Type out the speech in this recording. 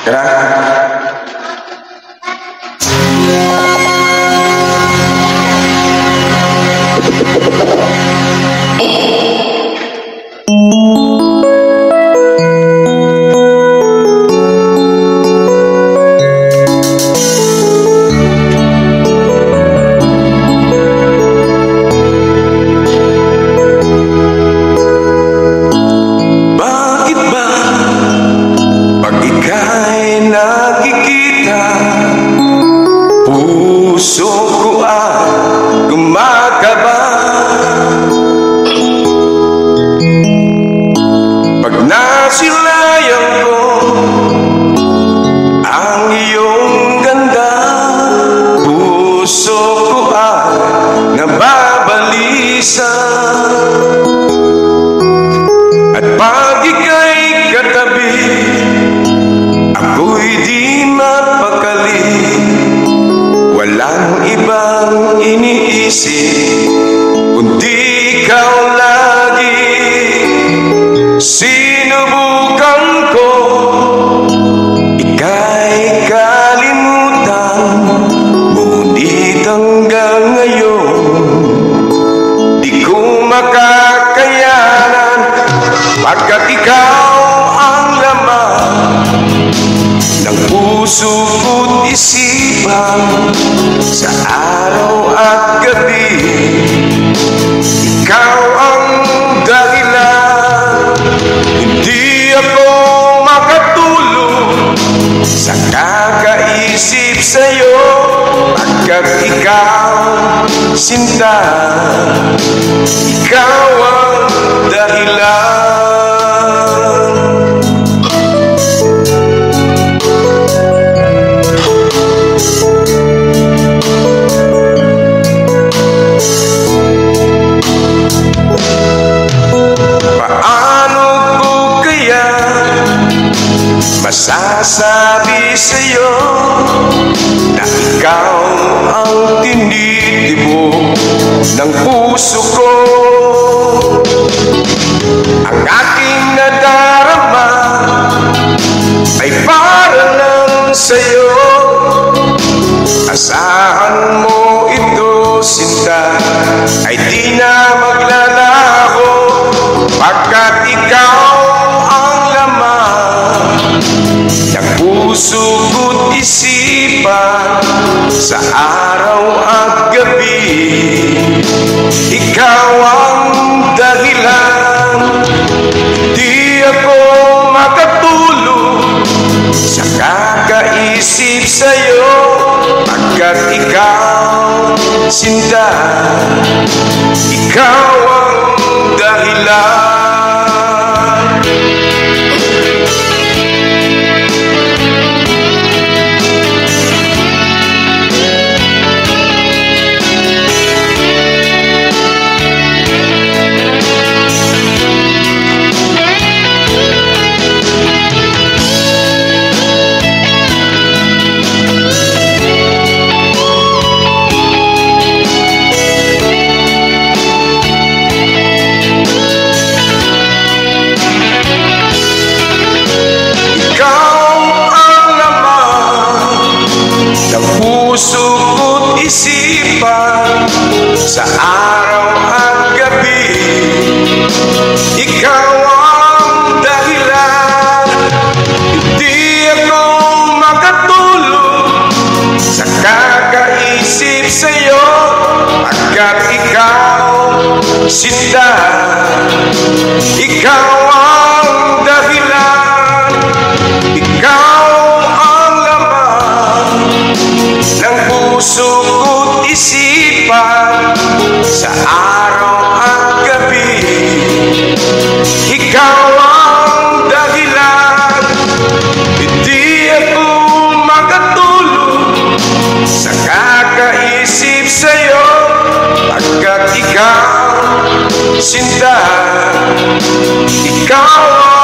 Tara. Puso ko ay gumakaba pag nasilayan ko ang iyong ganda. Puso ko ay nababalisa at pag ika'y katabi, ako'y di mapakali. Walang ibang iniisip kundi ikaw lagi. Sinubukan ko ika'y kalimutan, ngunit hanggang ngayon di ko makakayanan, pagkat ikaw ang laman ng puso ko't isipan. Sa araw at gabi, ikaw ang dahilan. Hindi ako makatulog sa kakaisip sa'yo, pagkat ikaw, sinta, ikaw ang dahilan. Masasabi sa'yo na ikaw ang tinitibok ng puso ko. Ang aking nadarama ay para lang sa'yo. Asahan mo ito, sinta, ay di na maglalaho, pagkat ikaw ng puso ko't isipan. Sa araw at gabi, ikaw ang dahilan. Di ako makatulog sa kakaisip sa'yo, pagkat ikaw, sinta, ikaw ang dahilan. Puso ko't isipan. Sa araw at gabi, ikaw ang dahilan. Hindi ako makatulog sa kakaisip sa'yo, pagkat ikaw, sinta, ikaw ang dahilan. Ikaw ng puso ko't isipan. Sa araw at gabi, ikaw ang dahilan. Hindi ako makatulog sa kakaisip sa'yo, pagkat ikaw, sinta, ikaw